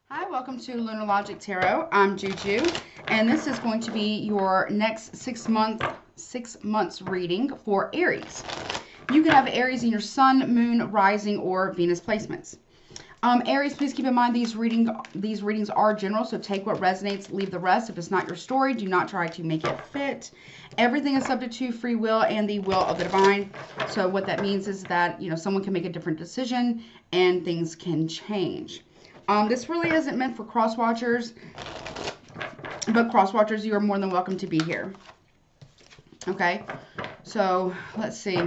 Hi, welcome to Lunar Logic Tarot. I'm Juju, and this is going to be your next 6 months reading for Aries. You can have Aries in your Sun, Moon, Rising, or Venus placements. Aries, please keep in mind these readings are general, so take what resonates, leave the rest. If it's not your story, do not try to make it fit. Everything is subject to free will and the will of the divine. So what that means is that, someone can make a different decision and things can change. This really isn't meant for cross-watchers, but cross-watchers, you are more than welcome to be here. Okay, so let's see.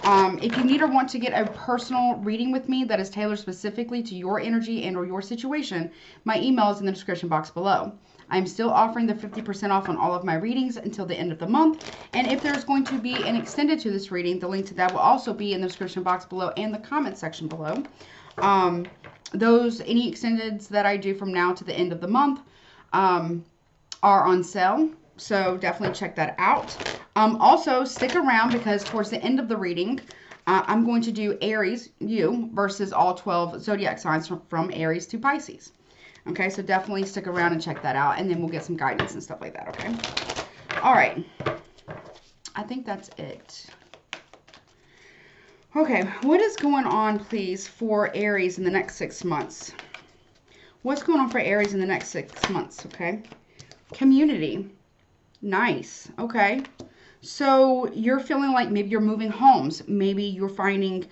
If you need or want to get a personal reading with me that is tailored specifically to your energy and or your situation, my email is in the description box below. I'm still offering the 50% off on all of my readings until the end of the month. And if there's going to be an extended to this reading, the link to that will also be in the description box below and the comment section below. Any extendeds that I do from now to the end of the month are on sale. So definitely check that out. Also, stick around because towards the end of the reading, I'm going to do Aries, you, versus all 12 zodiac signs from Aries to Pisces. Okay, so definitely stick around and check that out, and then we'll get some guidance and stuff like that, okay? All right. I think that's it. Okay, what is going on, please, for Aries in the next 6 months? What's going on for Aries in the next 6 months, okay? Community. Nice. Okay. So you're feeling like maybe you're moving homes. Maybe you're finding,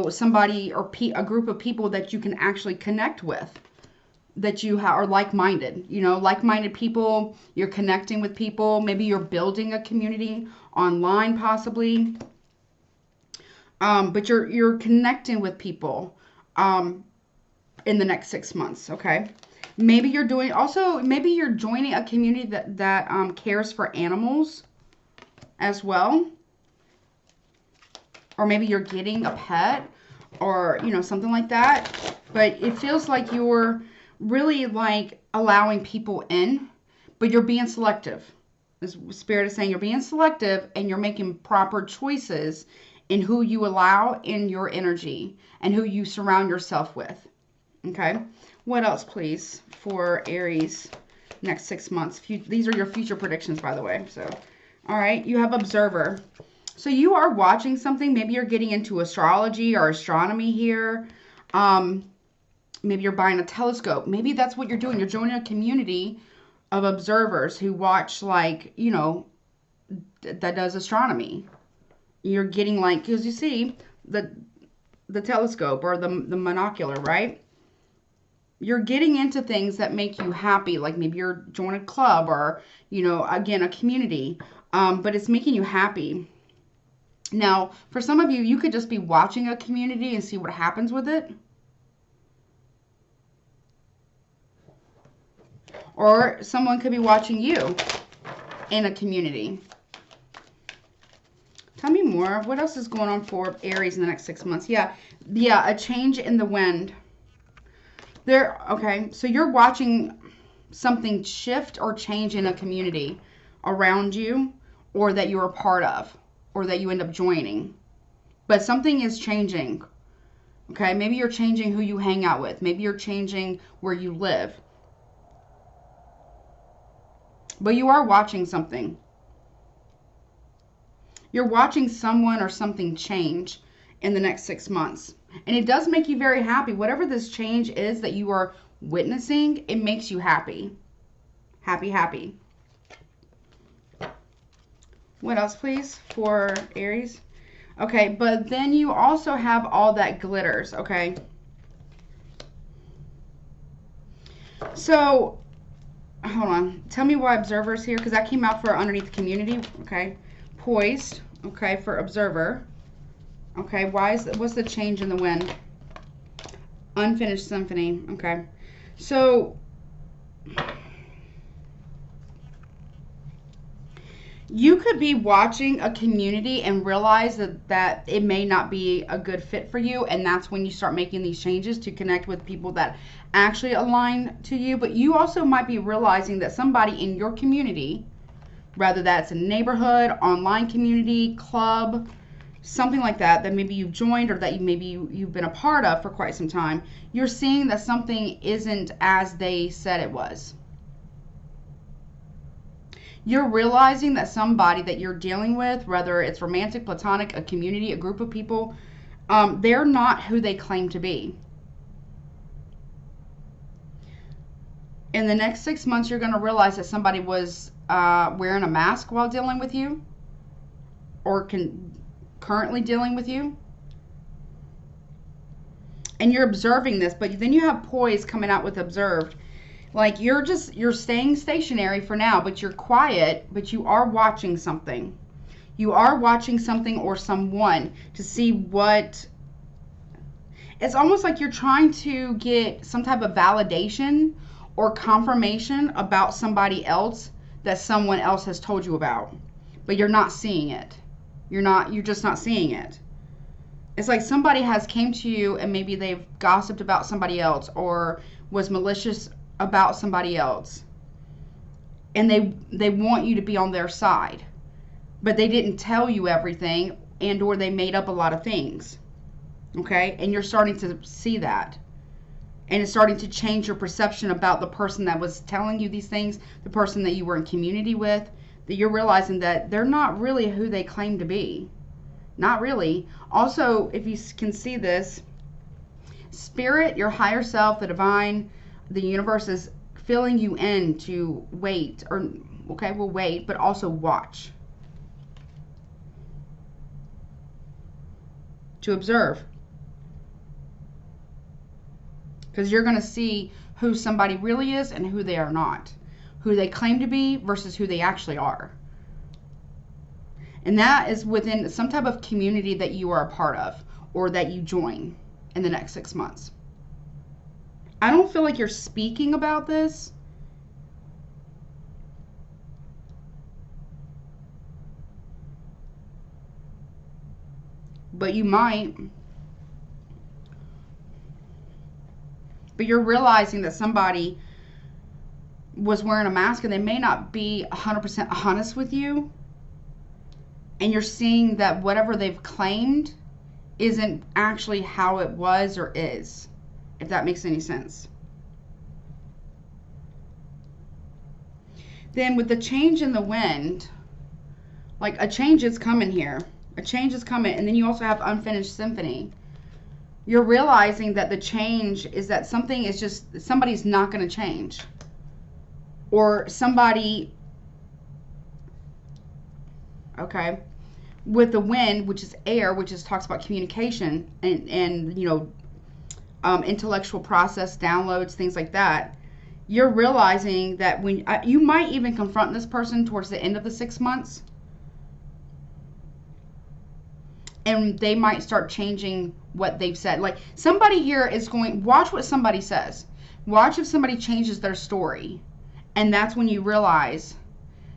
somebody or a group of people that you can actually connect with, that you are like-minded. Like-minded people. You're connecting with people. Maybe you're building a community online, possibly. But you're connecting with people in the next 6 months. Okay. Maybe you're joining a community that cares for animals as well. Or maybe you're getting a pet or, something like that. But it feels like you're really like allowing people in, but you're being selective. This Spirit is saying you're being selective and you're making proper choices in who you allow in your energy and who you surround yourself with. Okay. What else, please, for Aries next 6 months? These are your future predictions, by the way. So, all right, you have Observer. So you are watching something. Maybe you're getting into astrology or astronomy here. Maybe you're buying a telescope. Maybe that's what you're doing. You're joining a community of observers who watch, like, that does astronomy. You're getting, like, because you see the telescope or the monocular, right? You're getting into things that make you happy, like maybe you're joining a club or, again, a community, but it's making you happy. Now, for some of you, you could just be watching a community and see what happens with it. Or someone could be watching you in a community. Tell me more. What else is going on for Aries in the next 6 months? Yeah, a change in the wind. Okay, so you're watching something shift or change in a community around you, or that you're a part of, or that you end up joining. But something is changing. Okay, maybe you're changing who you hang out with. Maybe you're changing where you live. But you are watching something. You're watching someone or something change in the next 6 months. And it does make you very happy. Whatever this change is that you are witnessing, it makes you happy. Happy, happy. What else, please, for Aries? Okay, but then you also have all that glitters, okay? So, hold on. Tell me why Observer's here, because that came out for underneath community, okay? Poised, okay, for Observer. Okay, what's the change in the wind? Unfinished symphony. Okay, so you could be watching a community and realize that it may not be a good fit for you, and that's when you start making these changes to connect with people that actually align to you. But you also might be realizing that somebody in your community, whether that's a neighborhood, online community, club, something like that, that maybe you've joined or that you've been a part of for quite some time, you're seeing that something isn't as they said it was. You're realizing that somebody that you're dealing with, whether it's romantic, platonic, a community, a group of people, they're not who they claim to be. In the next 6 months, you're going to realize that somebody was wearing a mask while dealing with you, or currently dealing with you. And you're observing this, but then you have poise coming out with observed. Like you're staying stationary for now, but you're quiet, but you are watching something. You are watching something or someone to see what. It's almost like you're trying to get some type of validation or confirmation about somebody else that someone else has told you about, but you're not seeing it. You're just not seeing it. It's like somebody has came to you and maybe they've gossiped about somebody else or was malicious about somebody else, and they want you to be on their side, but they didn't tell you everything, and or they made up a lot of things. Okay, and you're starting to see that, and it's starting to change your perception about the person that was telling you these things, the person that you were in community with, that you're realizing that they're not really who they claim to be. Not really. Also, if you can see this, spirit, your higher self, the divine, the universe is filling you in to wait, or okay, we'll wait, but also watch, to observe, because you're going to see who somebody really is and who they are not, who they claim to be versus who they actually are. And that is within some type of community that you are a part of or that you join in the next 6 months. I don't feel like you're speaking about this. But you might. But you're realizing that somebody was wearing a mask and they may not be 100% honest with you. And you're seeing that whatever they've claimed isn't actually how it was or is. If that makes any sense. Then with the change in the wind, like a change is coming here. A change is coming. And then you also have unfinished symphony. You're realizing that the change is that something is just, somebody's not going to change. Or somebody, okay, with the wind, which is air, which is talks about communication and you know, intellectual process, downloads, things like that. You're realizing that when you might even confront this person towards the end of the 6 months, and they might start changing what they've said. Like somebody here is going, watch what somebody says. Watch if somebody changes their story, and that's when you realize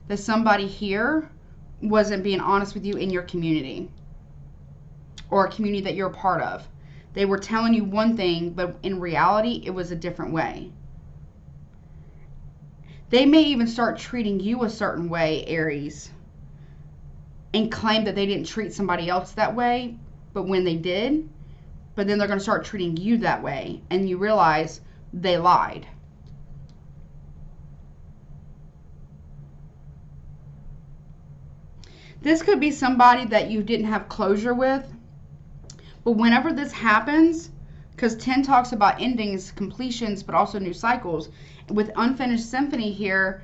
that somebody here wasn't being honest with you in your community or a community that you're a part of. They were telling you one thing, but in reality, it was a different way. They may even start treating you a certain way, Aries, and claim that they didn't treat somebody else that way, but when they did, but then they're going to start treating you that way, and you realize they lied. This could be somebody that you didn't have closure with. But whenever this happens, because 10 talks about endings, completions, but also new cycles. With unfinished symphony here,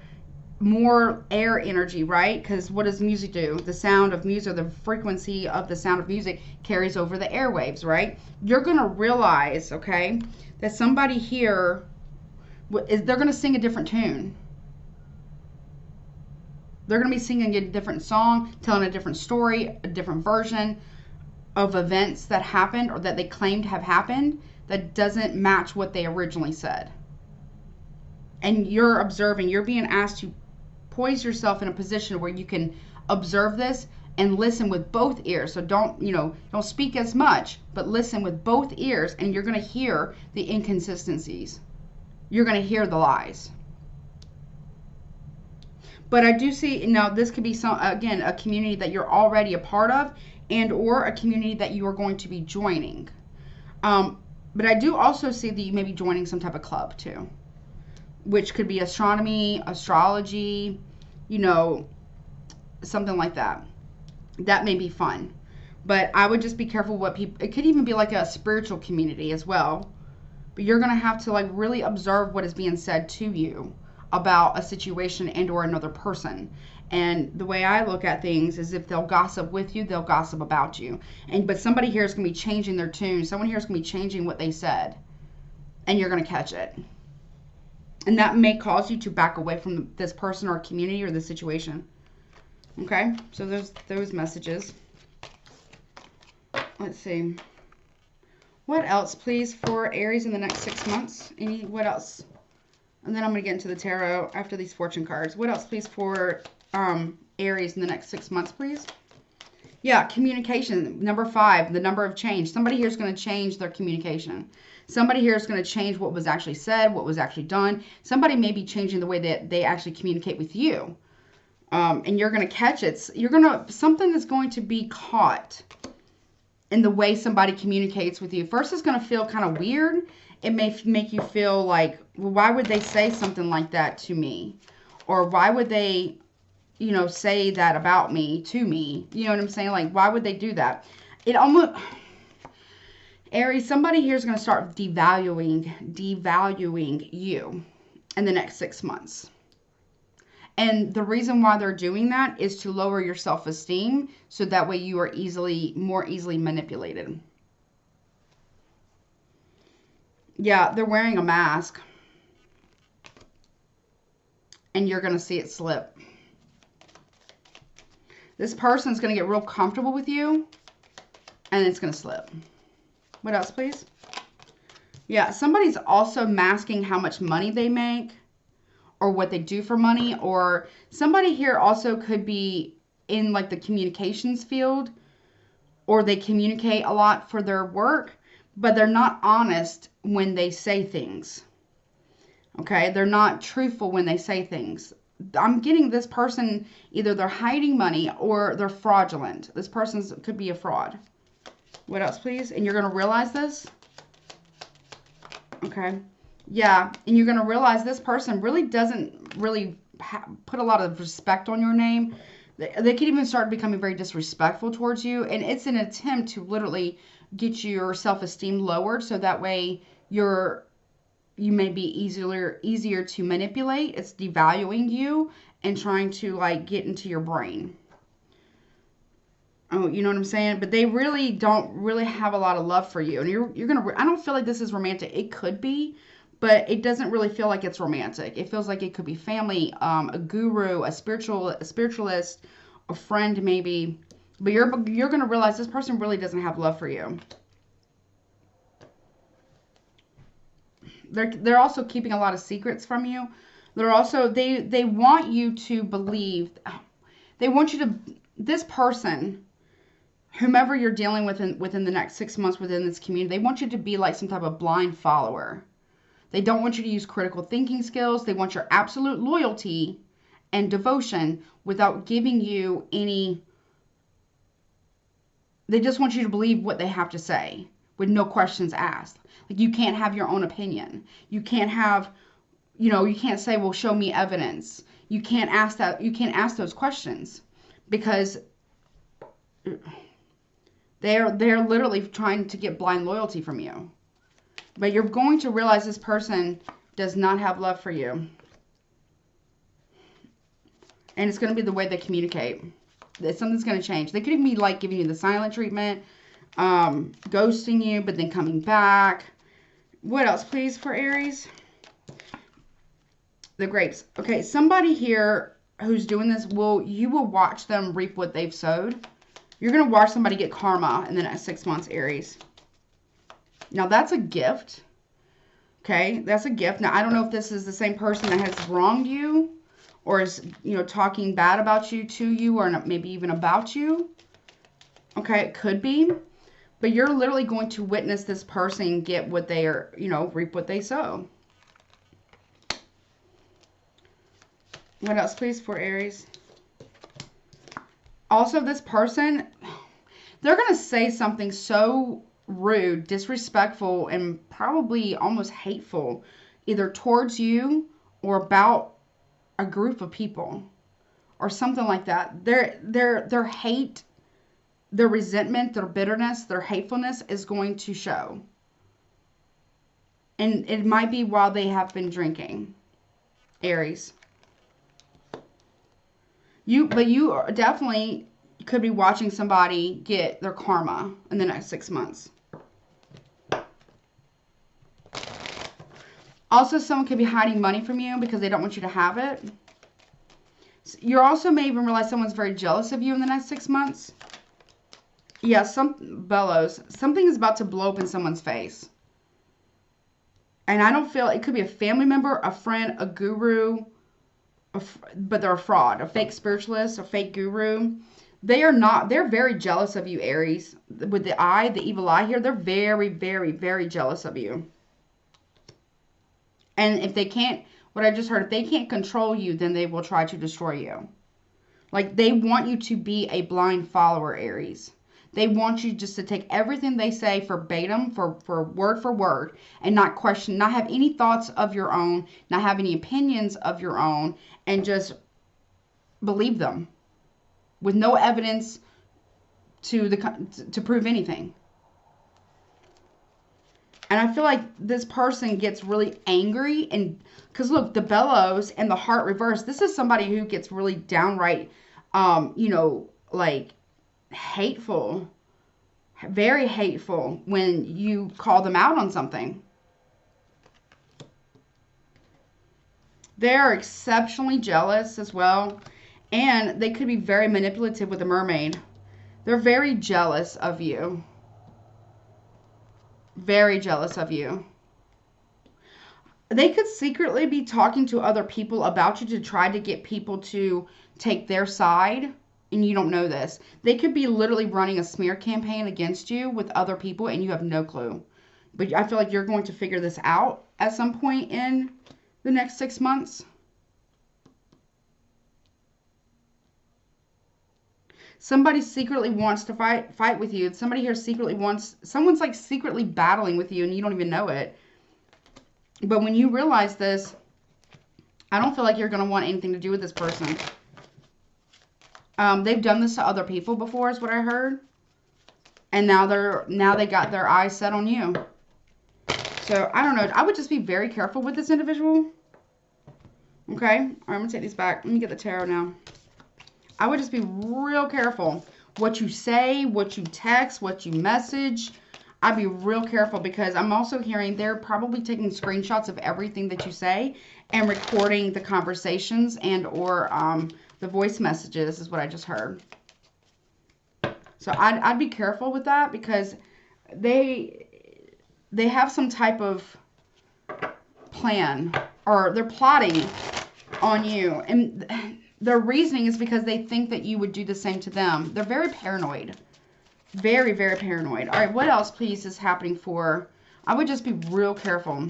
more air energy, right? Because what does music do? The sound of music, the frequency of the sound of music carries over the airwaves, right? You're going to realize, okay, that somebody here, they're going to sing a different tune. They're going to be singing a different song, telling a different story, a different version of events that happened or that they claimed have happened that doesn't match what they originally said. And you're observing, you're being asked to poise yourself in a position where you can observe this and listen with both ears. So don't speak as much, but listen with both ears, and you're going to hear the inconsistencies. You're going to hear the lies. But I do see, now this could be some, again, a community that you're already a part of, and or a community that you are going to be joining. But I do also see that you may be joining some type of club too, which could be astronomy, astrology, you know, something like that. That may be fun. But I would just be careful what people, it could even be like a spiritual community as well. But you're going to have to like really observe what is being said to you about a situation and or another person. And the way I look at things is if they'll gossip with you, they'll gossip about you. But somebody here is going to be changing their tune. Someone here is going to be changing what they said. And you're going to catch it. And that may cause you to back away from this person or community or the situation. Okay? So there's those messages. Let's see. What else, please, for Aries in the next 6 months? What else? And then I'm going to get into the tarot after these fortune cards. What else, please, for Aries in the next 6 months, please? Yeah, communication. Number 5, the number of change. Somebody here is going to change their communication. Somebody here is going to change what was actually said, what was actually done. Somebody may be changing the way that they actually communicate with you. And you're going to catch it. Something is going to be caught in the way somebody communicates with you. First, it's going to feel kind of weird. It may make you feel like, well, why would they say something like that to me? Or why would they, you know, say that about me to me? You know what I'm saying? Like, why would they do that? It almost, Aries, somebody here is going to start devaluing you in the next 6 months. And the reason why they're doing that is to lower your self-esteem so that way you are more easily manipulated. Yeah, they're wearing a mask. And you're going to see it slip. This person's going to get real comfortable with you. And it's going to slip. What else, please? Yeah, somebody's also masking how much money they make. Or what they do for money. Or somebody here also could be in like the communications field. Or they communicate a lot for their work. But they're not honest when they say things. Okay, they're not truthful when they say things. I'm getting this person, either they're hiding money or they're fraudulent. This person could be a fraud. What else, please? And you're going to realize this? Okay. Yeah, and you're going to realize this person really doesn't put a lot of respect on your name. They could even start becoming very disrespectful towards you. And it's an attempt to literally get your self-esteem lowered so that way you may be easier to manipulate. It's devaluing you and trying to like get into your brain. Oh, you know what I'm saying? But they really don't really have a lot of love for you. And you're going to, I don't feel like this is romantic. It could be, but it doesn't really feel like it's romantic. It feels like it could be family, a guru, a spiritualist, a friend maybe. But you're going to realize this person really doesn't have love for you. They're also keeping a lot of secrets from you. They're also, they want you to believe, they want you to, this person, whomever you're dealing with within the next 6 months within this community, they want you to be like some type of blind follower. They don't want you to use critical thinking skills. They want your absolute loyalty and devotion without giving you any, they just want you to believe what they have to say with no questions asked. Like you can't have your own opinion. You can't have, you know, you can't say, well, show me evidence. You can't ask that. You can't ask those questions because they're literally trying to get blind loyalty from you. But you're going to realize this person does not have love for you. And it's going to be the way they communicate. Something's going to change. They could even be like giving you the silent treatment, ghosting you, but then coming back. What else, please, for Aries? The grapes. Okay, somebody here who's doing this, you will watch them reap what they've sowed. You're going to watch somebody get karma in the next 6 months, Aries. Now, that's a gift. Okay, that's a gift. Now, I don't know if this is the same person that has wronged you or is, you know, talking bad about you to you or maybe even about you. Okay, it could be. But you're literally going to witness this person get what they are, you know, reap what they sow. What else, please, for Aries? Also, this person, They're going to say something so rude, disrespectful, and probably almost hateful, either towards you or about a group of people or something like that. Their hate, their resentment, their bitterness, their hatefulness is going to show. And it might be while they have been drinking, Aries. But you definitely could be watching somebody get their karma in the next 6 months. Also, someone could be hiding money from you because they don't want you to have it. You also may even realize someone's very jealous of you in the next 6 months. Yeah, bellows. Something is about to blow up in someone's face. And I don't feel, it could be a family member, a friend, a guru, but they're a fraud, a fake spiritualist, a fake guru. They're very jealous of you, Aries. With the evil eye here, they're very, very, very jealous of you. And if they can't, what I just heard, if they can't control you, then they will try to destroy you. Like, they want you to be a blind follower, Aries. They want you just to take everything they say verbatim, for word, and not question, not have any thoughts of your own, not have any opinions of your own, and just believe them with no evidence to prove anything. And I feel like this person gets really angry, and because look, the bellows and the heart reverse, this is somebody who gets really downright, like hateful, very hateful when you call them out on something. They're exceptionally jealous as well, and they could be very manipulative with the mermaid. They're very jealous of you. Very jealous of you. They could secretly be talking to other people about you to try to get people to take their side, and you don't know this. They could be literally running a smear campaign against you with other people, and you have no clue. But I feel like you're going to figure this out at some point in the next 6 months. Somebody secretly wants to fight with you. Somebody here secretly wants, someone's like secretly battling with you and you don't even know it. But when you realize this, I don't feel like you're going to want anything to do with this person. They've done this to other people before is what I heard. And now they got their eyes set on you. So, I don't know. I would just be very careful with this individual. Okay? All right, I'm going to take these back. Let me get the tarot now. I would just be real careful what you say, what you text, what you message. I'd be real careful because I'm also hearing they're probably taking screenshots of everything that you say and recording the conversations and or the voice messages is what I just heard. So I'd be careful with that because they have some type of plan or they're plotting on you. And their reasoning is because they think that you would do the same to them. They're very paranoid. Very, very paranoid. All right, what else, please, is happening for... I would just be real careful.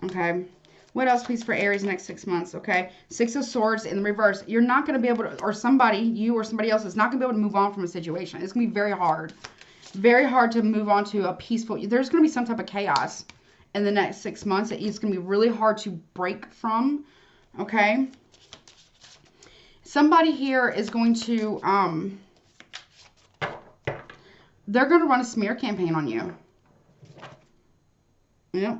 Okay. What else, please, for Aries next 6 months, okay? 6 of Swords in the reverse. You're not going to be able to... Or somebody, you or somebody else, is not going to be able to move on from a situation. It's going to be very hard. Very hard to move on to a peaceful... There's going to be some type of chaos in the next 6 months. It's going to be really hard to break from, okay? Somebody here is going to, they're going to run a smear campaign on you. Yep.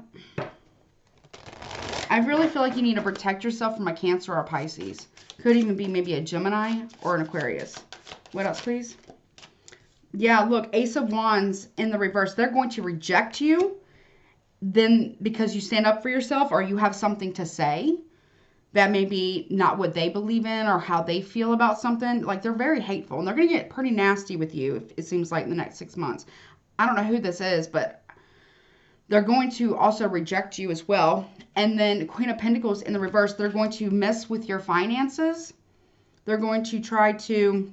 I really feel like you need to protect yourself from a Cancer or a Pisces. Could even be maybe a Gemini or an Aquarius. What else, please? Yeah, look, Ace of Wands in the reverse. They're going to reject you then because you stand up for yourself or you have something to say. That may be not what they believe in or how they feel about something. Like, they're very hateful. And they're going to get pretty nasty with you, it seems like, in the next 6 months. I don't know who this is, but they're going to also reject you as well. And then Queen of Pentacles in the reverse, they're going to mess with your finances. They're going to try to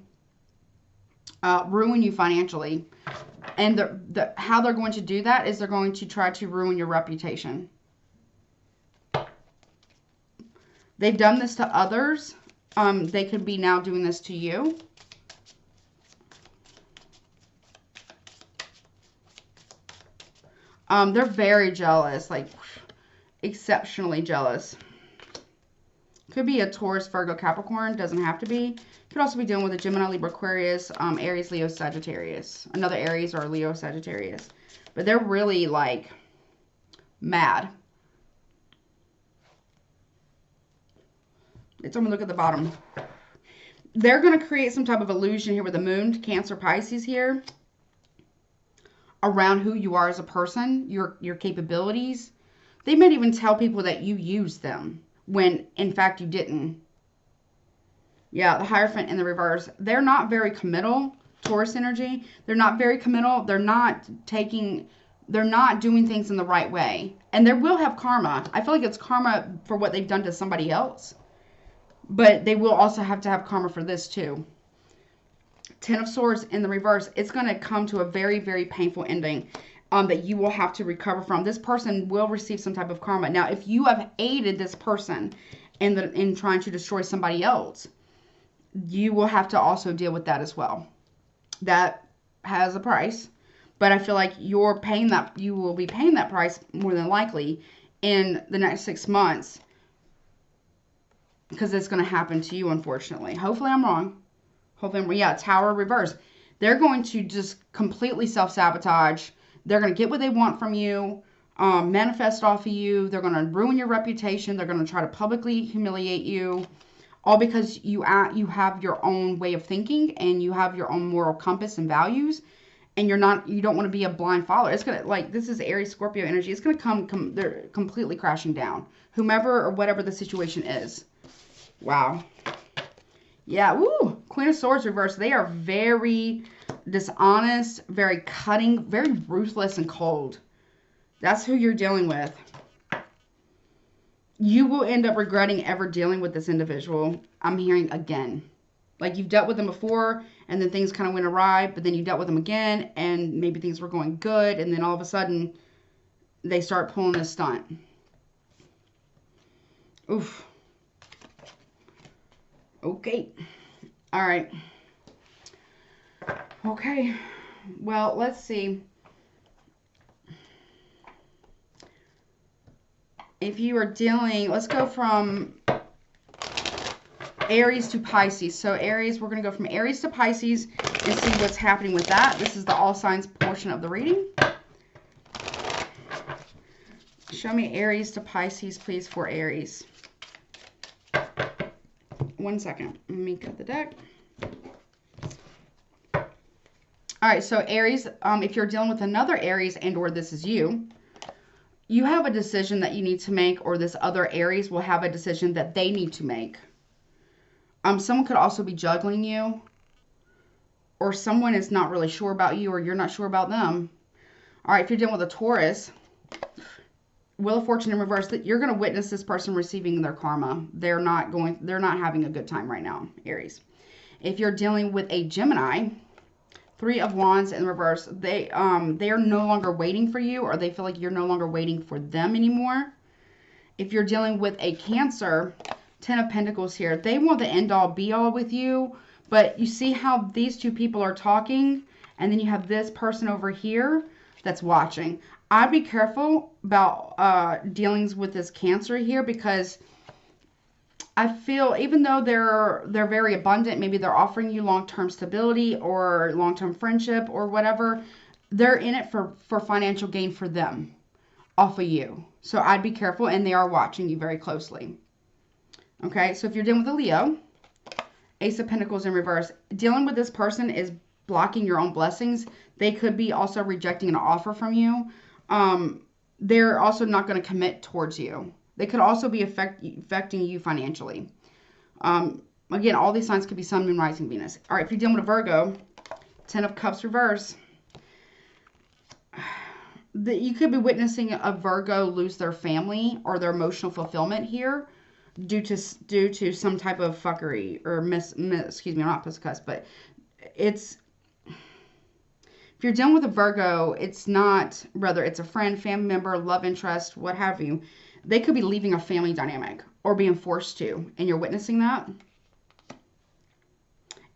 ruin you financially. And how they're going to do that is they're going to try to ruin your reputation. They've done this to others. They could be now doing this to you. They're very jealous, like exceptionally jealous. Could be a Taurus, Virgo, Capricorn. Doesn't have to be. Could also be dealing with a Gemini, Libra, Aquarius, Aries, Leo, Sagittarius. Another Aries or Leo, Sagittarius. But they're really like mad. It's I'm gonna look at the bottom. They're gonna create some type of illusion here with the moon, Cancer, Pisces here, around who you are as a person, your capabilities. They might even tell people that you use them when in fact you didn't. Yeah, the Hierophant in the reverse. They're not very committal, Taurus energy. They're not very committal. They're not doing things in the right way. And they will have karma. I feel like it's karma for what they've done to somebody else. But they will also have to have karma for this too. Ten of Swords in the reverse. It's going to come to a very, very painful ending that you will have to recover from. This person will receive some type of karma. Now, if you have aided this person in trying to destroy somebody else, you will have to also deal with that as well. That has a price. But I feel like you will be paying that price more than likely in the next 6 months. Because it's going to happen to you, unfortunately. Hopefully I'm wrong. Yeah, Tower reverse. They're going to just completely self-sabotage. They're going to get what they want from you, manifest off of you. They're going to ruin your reputation. They're going to try to publicly humiliate you. All because you have your own way of thinking and you have your own moral compass and values. And you don't want to be a blind follower. It's going to, like, this is Aries, Scorpio energy. It's going to they're completely crashing down. Whomever or whatever the situation is. Wow. Yeah, woo! Queen of Swords reverse. They are very dishonest, very cutting, very ruthless and cold. That's who you're dealing with. You will end up regretting ever dealing with this individual. I'm hearing again. Like you've dealt with them before and then things kind of went awry, but then you dealt with them again and maybe things were going good and then all of a sudden they start pulling this stunt. Oof. Okay. All right. Okay. Well, let's see. If you are dealing, let's go from Aries to Pisces. So Aries, we're going to go from Aries to Pisces and see what's happening with that. This is the all signs portion of the reading. Show me Aries to Pisces, please, for Aries. 1 second. Let me cut the deck. All right, so Aries, if you're dealing with another Aries and or this is you, you have a decision that you need to make, or this other Aries will have a decision that they need to make. Someone could also be juggling you, or someone is not really sure about you, or you're not sure about them. All right, if you're dealing with a Taurus, Wheel of Fortune in reverse, that you're going to witness this person receiving their karma. They're not having a good time right now, Aries. If you're dealing with a Gemini, Three of Wands in reverse, they are no longer waiting for you, or they feel like you're no longer waiting for them anymore. If you're dealing with a Cancer, Ten of Pentacles here, they want the end all be all with you, but you see how these two people are talking, and then you have this person over here that's watching. I'd be careful about dealings with this Cancer here, because I feel even though they're very abundant, maybe they're offering you long-term stability or long-term friendship or whatever, they're in it for financial gain for them off of you. So I'd be careful, and they are watching you very closely. Okay, so if you're dealing with a Leo, Ace of Pentacles in reverse, dealing with this person is blocking your own blessings. They could be also rejecting an offer from you. They're also not going to commit towards you. They could also be affecting you financially. Again, all these signs could be Sun, Moon, Rising, Venus. All right, if you're dealing with a Virgo, Ten of Cups reverse, you could be witnessing a Virgo lose their family or their emotional fulfillment here due to some type of fuckery or excuse me, I'm not supposed to cuss, but it's, if you're dealing with a Virgo, it's not, whether it's a friend, family member, love interest, what have you, they could be leaving a family dynamic or being forced to, and you're witnessing that.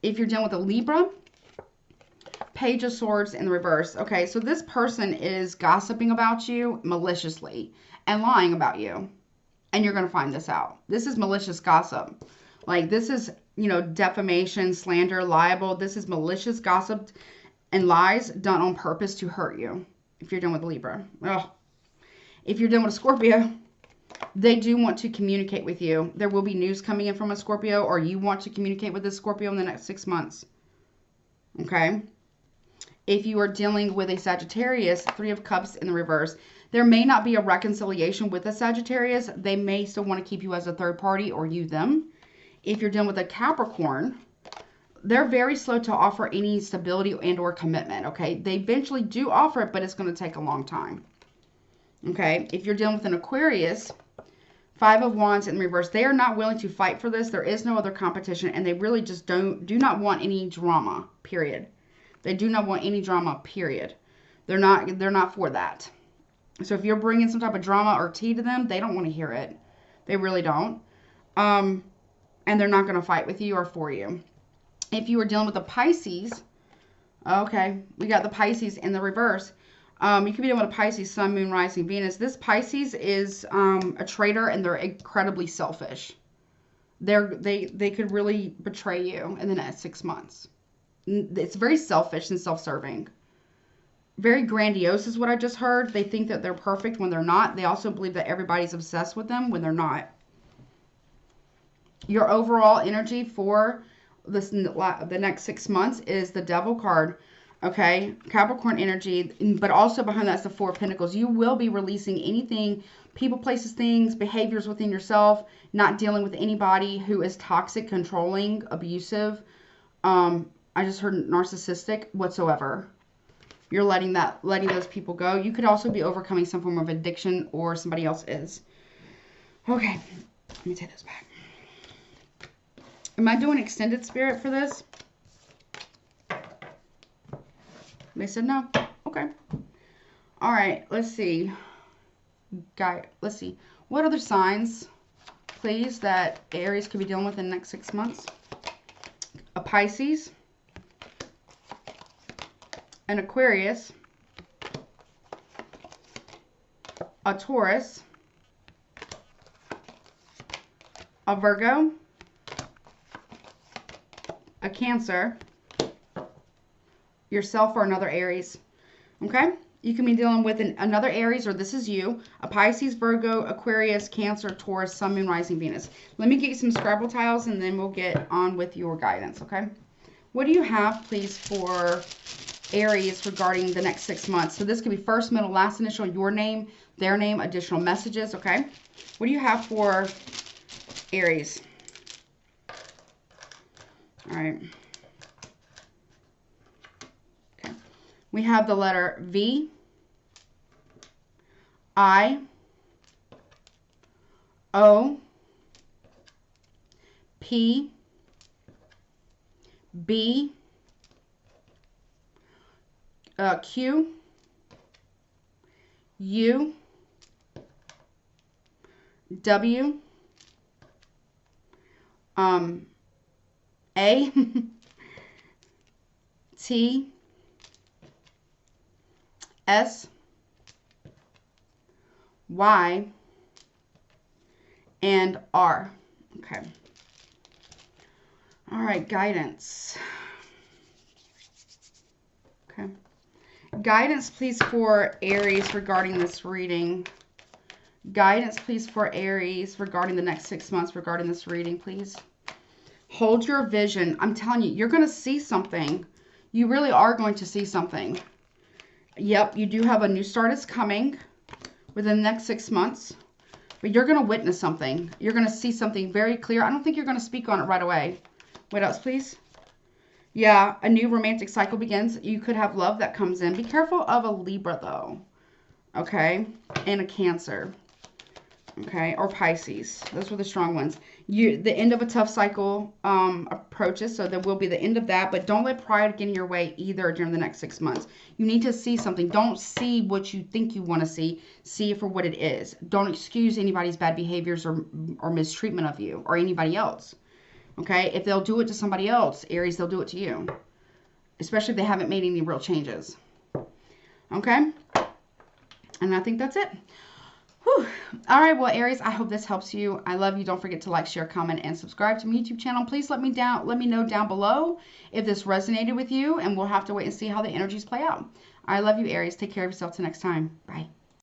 If you're dealing with a Libra, Page of Swords in the reverse. Okay, so this person is gossiping about you maliciously and lying about you. And you're going to find this out. This is malicious gossip. Like, this is, you know, defamation, slander, libel. This is malicious gossip and lies done on purpose to hurt you. If you're dealing with Libra. Ugh. If you're dealing with a Scorpio, they do want to communicate with you. There will be news coming in from a Scorpio, or you want to communicate with this Scorpio in the next 6 months. Okay? If you are dealing with a Sagittarius, Three of Cups in the reverse, there may not be a reconciliation with a Sagittarius. They may still want to keep you as a third party, or you them. If you're dealing with a Capricorn, they're very slow to offer any stability and or commitment, okay? They eventually do offer it, but it's going to take a long time. Okay? If you're dealing with an Aquarius, Five of Wands in reverse, they are not willing to fight for this. There is no other competition, and they really just do not want any drama, period. They do not want any drama, period. They're not for that. So if you're bringing some type of drama or tea to them, they don't want to hear it. They really don't. And they're not going to fight with you or for you. If you were dealing with a Pisces, okay, we got the Pisces in the reverse. You could be dealing with a Pisces, Sun, Moon, Rising, Venus. This Pisces is a traitor, and they're incredibly selfish. They could really betray you in the next 6 months. It's very selfish and self-serving. Very grandiose is what I just heard. They think that they're perfect when they're not. They also believe that everybody's obsessed with them when they're not. Your overall energy for the next 6 months is the Devil card. Okay, Capricorn energy, but also behind that's the Four of Pentacles. You will be releasing anything, people, places, things, behaviors within yourself, not dealing with anybody who is toxic, controlling, abusive. I just heard narcissistic whatsoever. You're letting those people go. You could also be overcoming some form of addiction, or somebody else is. Okay, let me take this back. Am I doing extended spirit for this? They said no. Okay. All right, let's see. Let's see. What other signs, please, that Aries could be dealing with in the next 6 months? A Pisces, an Aquarius, a Taurus, a Virgo, a Cancer, yourself, or another Aries. Okay? You can be dealing with another Aries, or this is you, a Pisces, Virgo, Aquarius, Cancer, Taurus, Sun, Moon, Rising, Venus. Let me get you some Scrabble tiles, and then we'll get on with your guidance, okay? What do you have, please, for Aries regarding the next 6 months? So this could be first, middle, last initial, your name, their name, additional messages, okay? What do you have for Aries? All right. Okay. We have the letter V, I, O, P, B, Q, U, W, A, T, S, Y, and R. Okay. All right, guidance. Okay. Guidance, please, for Aries regarding this reading. Guidance, please, for Aries regarding the next 6 months regarding this reading, please. Hold your vision. I'm telling you, you're going to see something. You really are going to see something. Yep, you do have a new start is coming within the next 6 months. But you're going to witness something. You're going to see something very clear. I don't think you're going to speak on it right away. What else, please? Yeah, a new romantic cycle begins. You could have love that comes in. Be careful of a Libra, though. Okay? And a Cancer. Okay? Or Pisces. Those were the strong ones. The end of a tough cycle approaches, so there will be the end of that. But don't let pride get in your way either during the next 6 months. You need to see something. Don't see what you think you want to see. See it for what it is. Don't excuse anybody's bad behaviors or mistreatment of you or anybody else. Okay? If they'll do it to somebody else, Aries, they'll do it to you. especially if they haven't made any real changes. Okay? And I think that's it. Whew. All right, well, Aries, I hope this helps you. I love you. Don't forget to like, share, comment, and subscribe to my YouTube channel. Please let me know down below if this resonated with you, and we'll have to wait and see how the energies play out. I love you, Aries. Take care of yourself till next time. Bye.